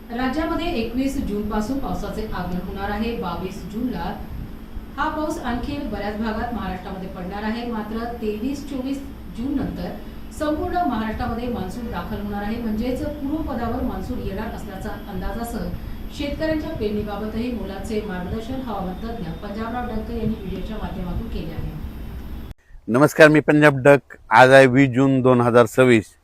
राज्यामध्ये 21 जून पासून पावसाचे आगमन होणार आहे। 22 जूनला हा पाऊस आणखी बऱ्याच भागात महाराष्ट्रामध्ये पडणार आहे। मात्र 23-24 जून नंतर संपूर्ण महाराष्ट्रामध्ये मान्सून दाखल होणार आहे। म्हणजेच पूर्वपदावर मान्सून येणार असल्याचा अंदाजासह शेतकऱ्यांच्या पेरणीबाबतही मोलाचे मार्गदर्शन हवामान तज्ञ पंजाबराव डक्कर यांनी व्हिडिओच्या माध्यमातून केले आहे। नमस्कार, मी पंजाब डक। आज आहे 20 जून 2026।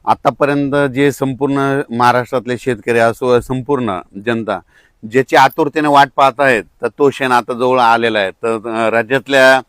आतापर्यंत जे संपूर्ण महाराष्ट्रातले शेतकरी असो, संपूर्ण जनता ज्याची आतुरतेने वाट पाहत आहेत, तर तो क्षण आता जवळ आलेला आहे। तर राज्यातल्या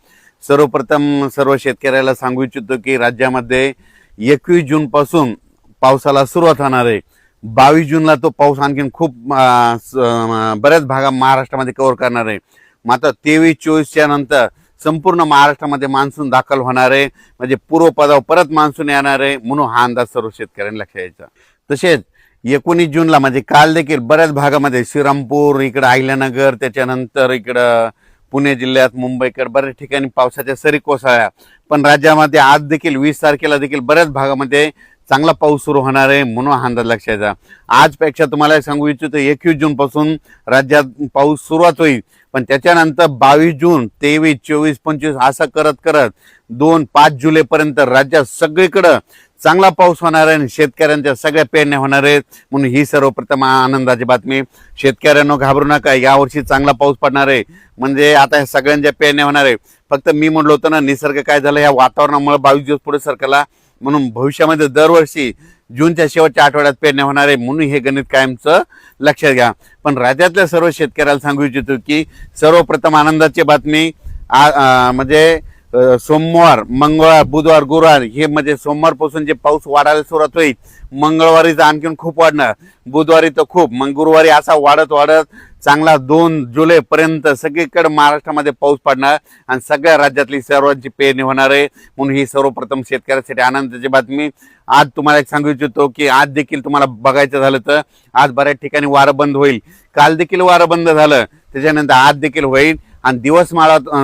सर्वप्रथम सर्व शेतकऱ्याला सांगू इच्छितो की राज्यामध्ये 21 जून पासून पावसाला सुरुवात होणार आहे। 22 जूनला तो पाऊस आणखीन खूप बऱ्याच भागा महाराष्ट्रामध्ये कव्हर करणार आहे। मात्र 23-24च्या नंतर संपूर्ण महाराष्ट्रामध्ये मान्सून दाखल होणार आहे। म्हणजे पूर्वपदावर परत मान्सून येणार आहे, म्हणून हा अंदाज सर्व शेतकऱ्यांनी लक्षात घ्यायचा। तसेच 19 जूनला म्हणजे काल देखील बऱ्याच भागामध्ये श्रीरामपूर, इकडे अहिल्यानगर, त्याच्यानंतर इकडं पुणे जिल्ह्यात, मुंबईकडे बऱ्याच ठिकाणी पावसाच्या सरी कोसळल्या। पण राज्यामध्ये आज देखील 20 तारखेला देखील बऱ्याच भागामध्ये चांगला पाऊस सुरू होणार आहे, म्हणून हा अंदाज लक्षात घ्यायचा। आजपेक्षा तुम्हाला सांगू इच्छितो 21 जून पासून राज्यात पाऊस सुरुवात होईल, पण त्याच्यानंतर 22 जून, 23, 24, 25 असं करत करत 2-5 जुलैपर्यंत राज्यात सगळीकडे चांगला पाऊस होणार आहे आणि शेतकऱ्यांच्या सगळ्या पेरण्या होणार आहेत। म्हणून ही सर्वप्रथम आनंदाची बातमी। शेतकऱ्यांनो, घाबरू नका, यावर्षी चांगला पाऊस पडणार आहे। म्हणजे आता सगळ्यांच्या पेरण्या होणार आहे। फक्त मी म्हटलं होतं ना, निसर्ग काय झालं, या वातावरणामुळे 22 दिवस पुढे सरकला, म्हणून भविष्यामध्ये दरवर्षी जूनच्या शेवटच्या आठवड्यात पेरण्या होणार आहे। म्हणून हे गणित कायमचं लक्षात घ्या। पण राज्यातल्या सर्व शेतकऱ्याला सांगू इच्छितो की सर्वप्रथम आनंदाची बातमी, म्हणजे सोमवार, मंगळवार, बुधवार, गुरुवार हे म्हणजे सोमवारपासून जे पाऊस वाढायला सुरुवात होईल। मंगळवारी तर आणखीन खूप वाढणार, बुधवारी तर खूप, मग गुरुवारी असा वाढत वाढत चांगला 2 जुलैपर्यंत सगळीकडे महाराष्ट्रामध्ये पाऊस पडणार आणि सगळ्या राज्यातली सर्वांची पेरणी होणार आहे। म्हणून ही सर्वप्रथम शेतकऱ्यासाठी आनंदाची बातमी। आज तुम्हाला एक सांगू इच्छितो की आज देखील तुम्हाला बघायचं झालं तर आज बऱ्याच ठिकाणी वारं बंद होईल। काल देखील वारं बंद झालं, त्याच्यानंतर आज देखील होईल। आणि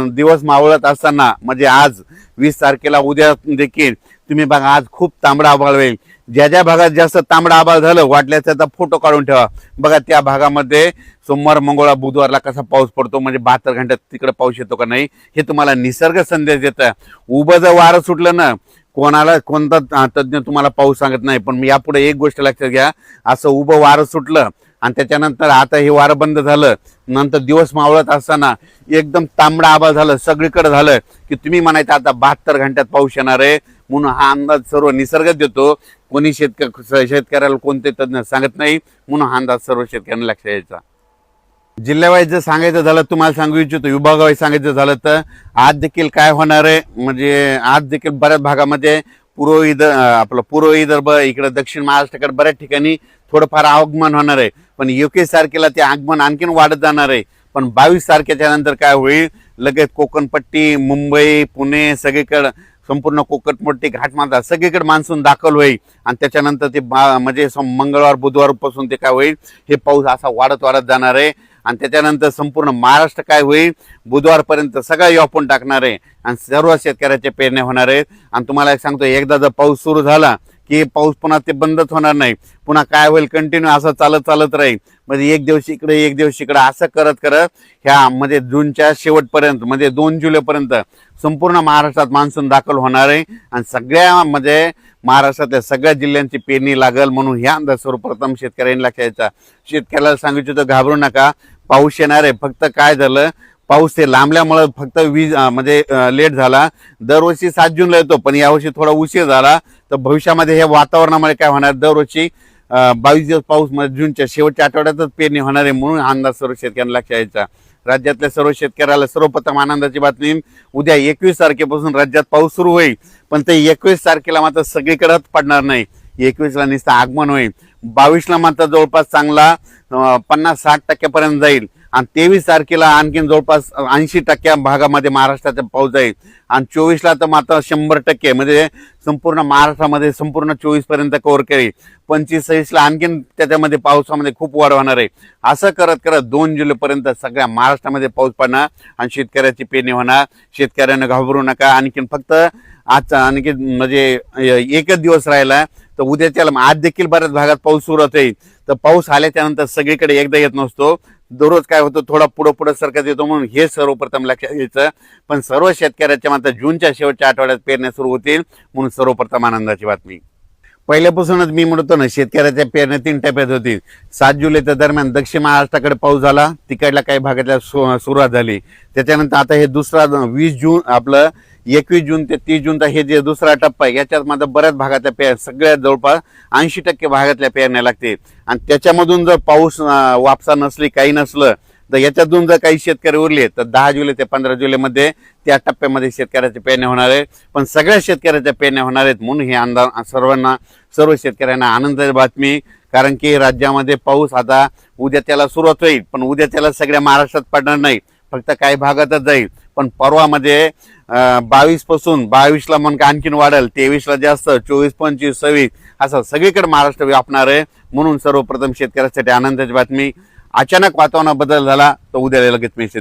दिवस मावळत असताना म्हणजे आज 20 तारखेला उद्या देखील तुम्ही बघा, आज खूप तांबडा आभाळ होईल। ज्या ज्या भागात जास्त तांबडा आभाळ झालं, वाटल्यास त्याचा फोटो काढून ठेवा। बघा त्या भागामध्ये सोमवार, मंगळवार, बुधवारला कसा पाऊस पडतो, म्हणजे 72 घंट्यात तिकडे पाऊस येतो का नाही, हे तुम्हाला निसर्ग संदेश देतं। उभं जर वारं सुटलं ना, कोणाला कोणता तज्ञ तुम्हाला पाऊस सांगत नाही, पण यापुढे एक गोष्ट लक्षात घ्या, असं उभं वारं सुटलं आणि त्याच्यानंतर आता हे वारं बंद झालं, नंतर दिवस मावळत असताना एकदम तांबडा आभाळ झालं, सगळीकडे झालं की तुम्ही म्हणायचं आता 72 घंट्यात पाऊस येणार आहे। म्हणून हा अंदाज सर्व निसर्ग देतो, कोणी शेतकऱ्याला कोणते तज्ञ सांगत नाही। म्हणून हा अंदाज सर्व शेतकऱ्यांना लक्षात द्यायचा। जिल्ह्यावाईज जर सांगायचं झालं, तुम्हाला सांगू इच्छितो विभागावाईज सांगायचं झालं तर आज देखील काय होणार आहे, म्हणजे आज देखील बऱ्याच भागामध्ये पूर्व विदर्भ, इकडे दक्षिण महाराष्ट्राकडे बऱ्याच ठिकाणी थोडंफार आगमन होणार आहे। पण 21 तारखेला ते आगमन आणखीन वाढत जाणार आहे। पण 22 तारखेच्या नंतर काय होईल, लगेच कोकणपट्टी, मुंबई, पुणे, सगळीकडे संपूर्ण कोकणपट्टी, घाटमाथा सगळीकडे मान्सून दाखल होईल। आणि त्याच्यानंतर ते म्हणजे मंगळवार, बुधवार पासून ते काय होईल, हे पाऊस असा वाढत वाढत जाणार आहे। आणि त्याच्यानंतर संपूर्ण महाराष्ट्र काय होईल, बुधवारपर्यंत सगळं व्यापून टाकणार आहे आणि सर्व शेतकऱ्याच्या पेरण्या होणार आहेत। आणि तुम्हाला एक सांगतो, एकदा जर पाऊस सुरू झाला की पाऊस पुन्हा ते बंदच होणार नाही, पुन्हा काय होईल, कंटिन्यू असं चालत राहील। म्हणजे एक दिवस इकडे एक दिवस इकडे असं करत करत ह्या म्हणजे जूनच्या शेवटपर्यंत म्हणजे 2 जुलैपर्यंत संपूर्ण महाराष्ट्रात मान्सून दाखल होणार आहे आणि सगळ्या म्हणजे महाराष्ट्रातल्या सगळ्या जिल्ह्यांची पेरणी लागल। म्हणून ह्या अंदाज सर्वप्रथम शेतकऱ्यांनी लक्षात घ्यायचा। शेतकऱ्याला सांगितलं तर घाबरू नका, पाऊस येणार आहे। फक्त काय झालं, पाऊस ते लांबल्यामुळे फक्त म्हणजे लेट झाला। दरवर्षी 7 जूनला येतो, पण यावर्षी थोडा उशीर झाला। तर भविष्यामध्ये हे वातावरणामुळे काय होणार, दरवर्षी 22 दिवस पाऊस म्हणजे जूनच्या शेवटच्या आठवड्यातच पेरणी होणार आहे। म्हणून हा अंदाज सर्व शेतकऱ्यांना लक्षात द्यायचा। राज्यातल्या सर्व शेतकऱ्याला सर्वप्रथम आनंदाची बातमी, उद्या 21 तारखेपासून राज्यात पाऊस सुरू होईल। पण ते 21 तारखेला मात्र सगळीकडेच पडणार नाही, 21ला नुसतं आगमन होईल। 22ला मात्र जवळपास चांगला 50-60% पर्यंत जाईल आणि 23 तारखेला आणखीन जवळपास 80% भागामध्ये महाराष्ट्राचा पाऊस जाईल आणि 24ला तर मात्र 100% म्हणजे संपूर्ण महाराष्ट्रामध्ये संपूर्ण 24 पर्यंत कव्हर करेल। 25-26ला आणखीन त्याच्यामध्ये पावसामध्ये खूप वाढ होणार आहे। असं करत करत 2 जुलैपर्यंत सगळ्या महाराष्ट्रामध्ये पाऊस पडणार आणि शेतकऱ्याची पेरणी होणार। शेतकऱ्यांना घाबरू नका, आणखीन फक्त आजचा आणखी म्हणजे एकच दिवस राहिला, तर उद्याच्या आज देखील बऱ्याच भागात पाऊस सुरुवात होईल. तर पाऊस आल्याच्या नंतर सगळीकडे एकदा येत नसतो, दररोज काय होतं थोडा पुढं सरकत येतो, म्हणून हे सर्वप्रथम लक्षात घ्यायचं. पण सर्व शेतकऱ्याच्या मात्र जूनच्या शेवटच्या आठवड्यात पेरण्या सुरू होतील, म्हणून सर्वप्रथम आनंदाची बातमी. पहिल्यापासूनच मी म्हणतो ना, शेतकऱ्याच्या पेरण्या 3 टप्प्यात होतील. 7 जुलैच्या दरम्यान दक्षिण महाराष्ट्राकडे पाऊस झाला, तिकडल्या काही भागातल्या सुरुवात झाली. त्याच्यानंतर आता हे दुसरा 20 जून आपलं 21 जून ते 30 जूनचा हे जे दुसरा टप्पा आहे, याच्यात मात्र बऱ्याच भागातल्या पेरण्या सगळ्यात जवळपास 80% भागातल्या पेरण्या लागतील. आणि त्याच्यामधून जर पाऊस वापसा नसली, काही नसलं, तर याच्यातून जर काही शेतकरी उरले तर 10 जुलै ते 15 जुलैमध्ये त्या टप्प्यामध्ये शेतकऱ्याच्या पेरण्या होणार आहेत. पण सगळ्या शेतकऱ्याच्या पेरण्या होणार आहेत, म्हणून हे सर्व शेतकऱ्यांना आनंदाची बातमी. कारण की राज्यामध्ये पाऊस आता उद्या त्याला सुरुवात होईल, पण उद्या त्याला सगळ्या महाराष्ट्रात पडणार नाही, फक्त काही भागातच जाईल. पण परवामध्ये 22 पासून 22ला मग आणखीन वाढेल, 23ला जास्त, 24, 25, 26 असं सगळीकडे महाराष्ट्र व्यापणार आहे. म्हणून सर्वप्रथम शेतकऱ्यासाठी आनंदाची बातमी. अचानक वातावरणात बदल झाला तर उद्या लगेच मेसेज